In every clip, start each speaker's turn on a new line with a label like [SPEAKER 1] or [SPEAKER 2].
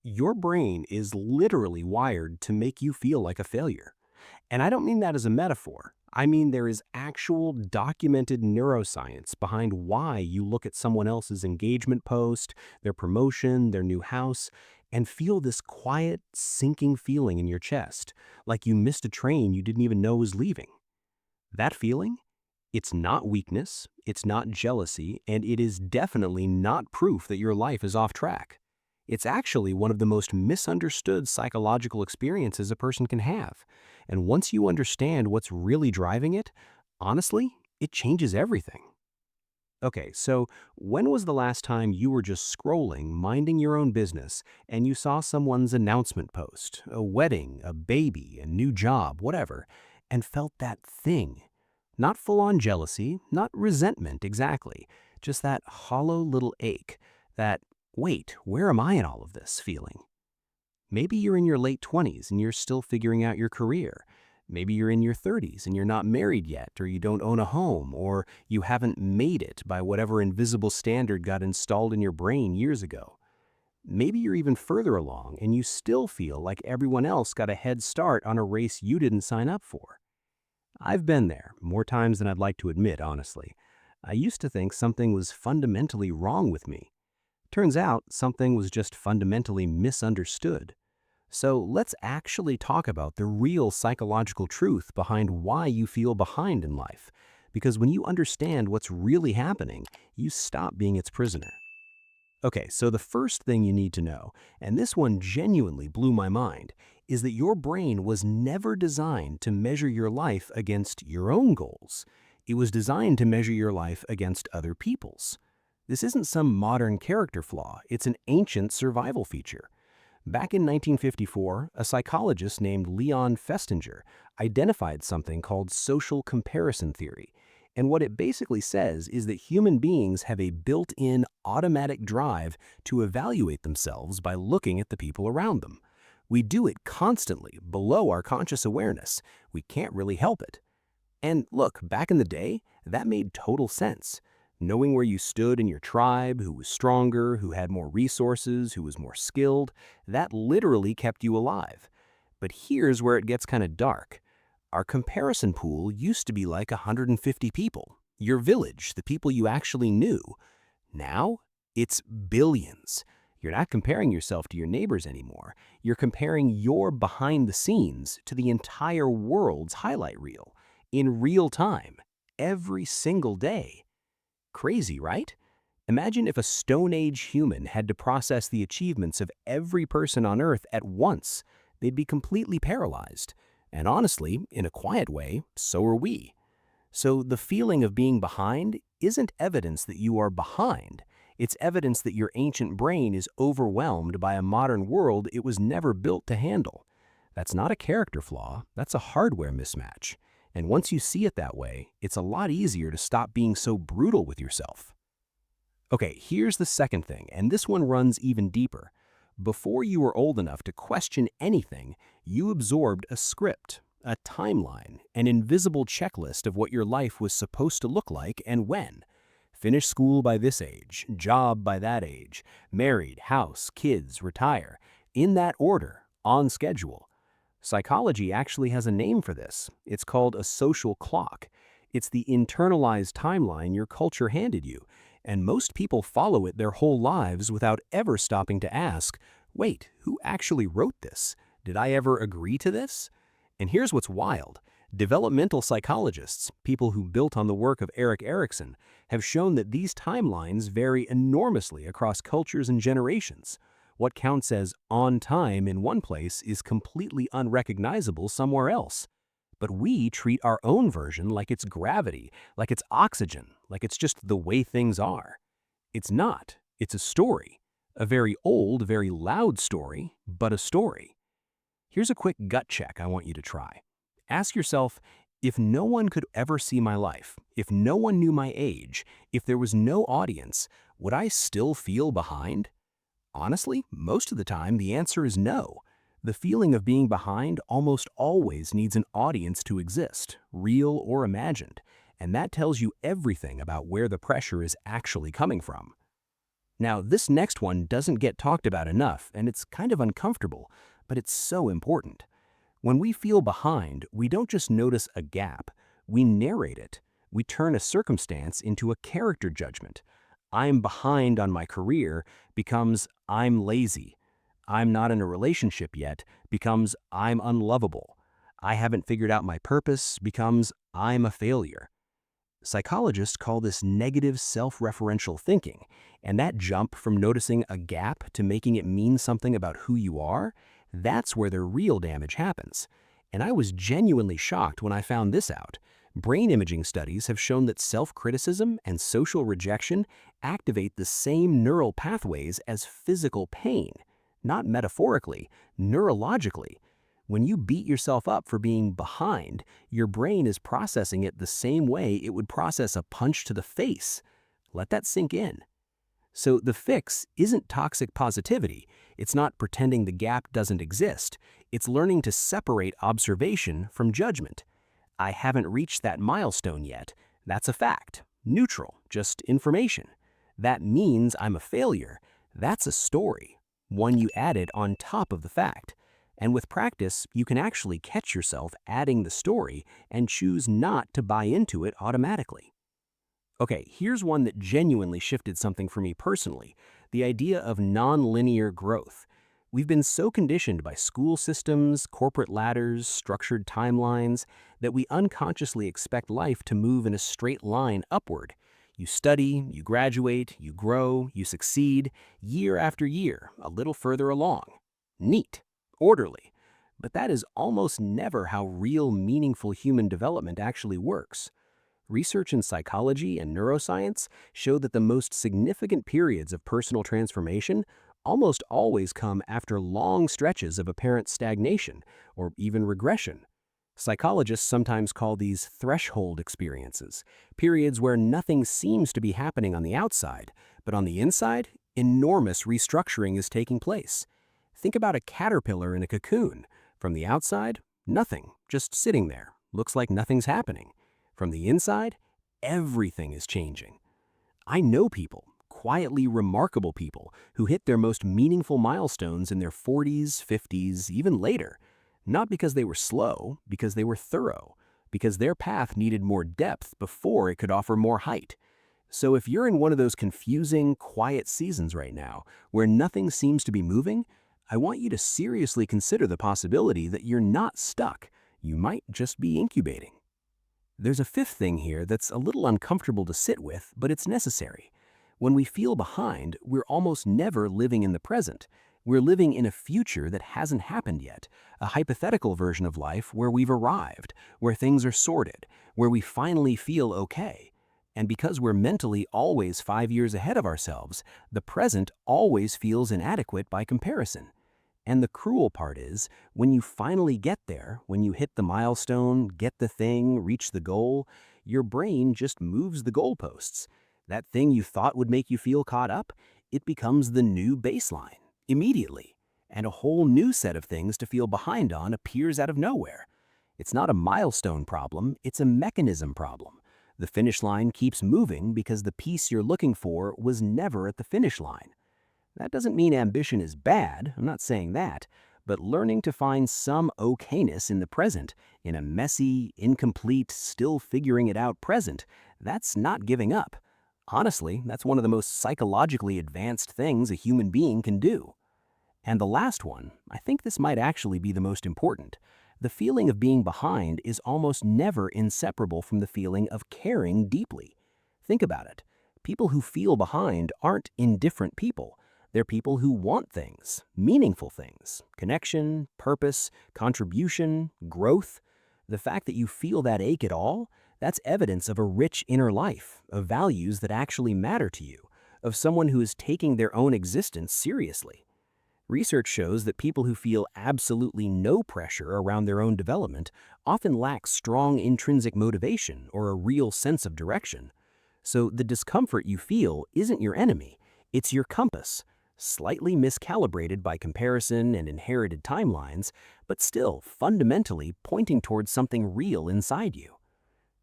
[SPEAKER 1] Your brain is literally wired to make you feel like a failure. And I don't mean that as a metaphor. I mean there is actual documented neuroscience behind why you look at someone else's engagement post, their promotion, their new house, and feel this quiet, sinking feeling in your chest, like you missed a train you didn't even know was leaving. That feeling? It's not weakness, it's not jealousy, and it is definitely not proof that your life is off track. It's actually one of the most misunderstood psychological experiences a person can have. And once you understand what's really driving it, honestly, it changes everything. Okay, so when was the last time you were just scrolling, minding your own business, and you saw someone's announcement post, a wedding, a baby, a new job, whatever, and felt that thing? Not full on jealousy, not resentment exactly, just that hollow little ache, that, wait, where am I in all of this feeling? Maybe you're in your late 20s and you're still figuring out your career. Maybe you're in your 30s and you're not married yet, or you don't own a home, or you haven't made it by whatever invisible standard got installed in your brain years ago. Maybe you're even further along and you still feel like everyone else got a head start on a race you didn't sign up for. I've been there more times than I'd like to admit, honestly. I used to think something was fundamentally wrong with me. Turns out something was just fundamentally misunderstood. So let's actually talk about the real psychological truth behind why you feel behind in life. Because when you understand what's really happening, you stop being its prisoner. Okay, so the first thing you need to know, and this one genuinely blew my mind, is that your brain was never designed to measure your life against your own goals. It was designed to measure your life against other people's. This isn't some modern character flaw, it's an ancient survival feature. Back in 1954, a psychologist named Leon Festinger identified something called social comparison theory. And what it basically says is that human beings have a built-in automatic drive to evaluate themselves by looking at the people around them. We do it constantly, below our conscious awareness. We can't really help it. And look, back in the day, that made total sense. Knowing where you stood in your tribe, who was stronger, who had more resources, who was more skilled, that literally kept you alive. But here's where it gets kind of dark. Our comparison pool used to be like 150 people, your village, the people you actually knew. Now, it's billions. You're not comparing yourself to your neighbors anymore. You're comparing your behind the scenes to the entire world's highlight reel, in real time, every single day. Crazy, right? Imagine if a Stone Age human had to process the achievements of every person on Earth at once. They'd be completely paralyzed. And honestly, in a quiet way, so are we. So the feeling of being behind isn't evidence that you are behind. It's evidence that your ancient brain is overwhelmed by a modern world it was never built to handle. That's not a character flaw, that's a hardware mismatch. And once you see it that way, it's a lot easier to stop being so brutal with yourself. Okay, here's the second thing, and this one runs even deeper. Before you were old enough to question anything, you absorbed a script, a timeline, an invisible checklist of what your life was supposed to look like and when. Finish school by this age, job by that age, married, house, kids, retire. In that order, on schedule. Psychology actually has a name for this. It's called a social clock. It's the internalized timeline your culture handed you, and most people follow it their whole lives without ever stopping to ask, wait, who actually wrote this? Did I ever agree to this? And here's what's wild. Developmental psychologists, people who built on the work of Erik Erikson, have shown that these timelines vary enormously across cultures and generations. What counts as on time in one place is completely unrecognizable somewhere else. But we treat our own version like it's gravity, like it's oxygen, like it's just the way things are. It's not. It's a story. A very old, very loud story, but a story. Here's a quick gut check I want you to try. Ask yourself, if no one could ever see my life, if no one knew my age, if there was no audience, would I still feel behind? Honestly, most of the time, the answer is no. The feeling of being behind almost always needs an audience to exist, real or imagined, and that tells you everything about where the pressure is actually coming from. Now, this next one doesn't get talked about enough, and it's kind of uncomfortable, but it's so important. When we feel behind, we don't just notice a gap, we narrate it. We turn a circumstance into a character judgment. I'm behind on my career becomes I'm lazy. I'm not in a relationship yet becomes I'm unlovable. I haven't figured out my purpose becomes I'm a failure. Psychologists call this negative self-referential thinking, and that jump from noticing a gap to making it mean something about who you are, that's where the real damage happens. And I was genuinely shocked when I found this out. Brain imaging studies have shown that self-criticism and social rejection activate the same neural pathways as physical pain, not metaphorically, neurologically. When you beat yourself up for being behind, your brain is processing it the same way it would process a punch to the face. Let that sink in. So the fix isn't toxic positivity. It's not pretending the gap doesn't exist. It's learning to separate observation from judgment. I haven't reached that milestone yet. That's a fact. Neutral, just information. That means I'm a failure. That's a story. One you added on top of the fact. And with practice, you can actually catch yourself adding the story and choose not to buy into it automatically. Okay, here's one that genuinely shifted something for me personally, the idea of nonlinear growth. We've been so conditioned by school systems, corporate ladders, structured timelines, that we unconsciously expect life to move in a straight line upward. You study, you graduate, you grow, you succeed, year after year, a little further along. Neat, orderly. But that is almost never how real, meaningful human development actually works. Research in psychology and neuroscience show that the most significant periods of personal transformation almost always come after long stretches of apparent stagnation or even regression. Psychologists sometimes call these threshold experiences, periods where nothing seems to be happening on the outside, but on the inside, enormous restructuring is taking place. Think about a caterpillar in a cocoon. From the outside, nothing, just sitting there, looks like nothing's happening. From the inside, everything is changing. I know people, quietly remarkable people, who hit their most meaningful milestones in their 40s, 50s, even later. Not because they were slow, because they were thorough, because their path needed more depth before it could offer more height. So if you're in one of those confusing, quiet seasons right now, where nothing seems to be moving, I want you to seriously consider the possibility that you're not stuck. You might just be incubating. There's a fifth thing here that's a little uncomfortable to sit with, but it's necessary. When we feel behind, we're almost never living in the present. We're living in a future that hasn't happened yet, a hypothetical version of life where we've arrived, where things are sorted, where we finally feel okay. And because we're mentally always 5 years ahead of ourselves, the present always feels inadequate by comparison. And the cruel part is, when you finally get there, when you hit the milestone, get the thing, reach the goal, your brain just moves the goalposts. That thing you thought would make you feel caught up, it becomes the new baseline, immediately. And a whole new set of things to feel behind on appears out of nowhere. It's not a milestone problem, it's a mechanism problem. The finish line keeps moving because the piece you're looking for was never at the finish line. That doesn't mean ambition is bad, I'm not saying that, but learning to find some okayness in the present, in a messy, incomplete, still figuring it out present, that's not giving up. Honestly, that's one of the most psychologically advanced things a human being can do. And the last one, I think this might actually be the most important. The feeling of being behind is almost never inseparable from the feeling of caring deeply. Think about it. People who feel behind aren't indifferent people. They're people who want things, meaningful things, connection, purpose, contribution, growth. The fact that you feel that ache at all, that's evidence of a rich inner life, of values that actually matter to you, of someone who is taking their own existence seriously. Research shows that people who feel absolutely no pressure around their own development often lack strong intrinsic motivation or a real sense of direction. So the discomfort you feel isn't your enemy, it's your compass, slightly miscalibrated by comparison and inherited timelines, but still fundamentally pointing towards something real inside you.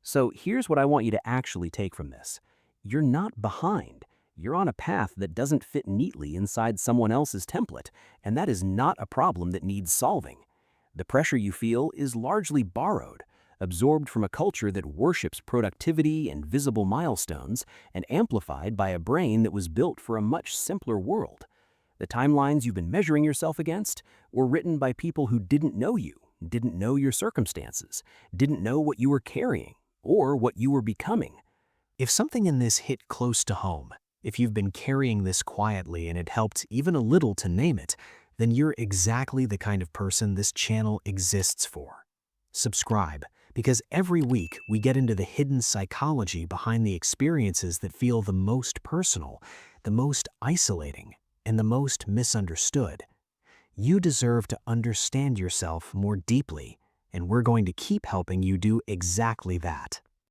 [SPEAKER 1] So here's what I want you to actually take from this. You're not behind, You're on a path that doesn't fit neatly inside someone else's template, and that is not a problem that needs solving. The pressure you feel is largely borrowed, absorbed from a culture that worships productivity and visible milestones, and amplified by a brain that was built for a much simpler world. The timelines you've been measuring yourself against were written by people who didn't know you, didn't know your circumstances, didn't know what you were carrying, or what you were becoming. If something in this hit close to home, if you've been carrying this quietly and it helped even a little to name it, then you're exactly the kind of person this channel exists for. Subscribe, because every week we get into the hidden psychology behind the experiences that feel the most personal, the most isolating, and the most misunderstood. You deserve to understand yourself more deeply, and we're going to keep helping you do exactly that.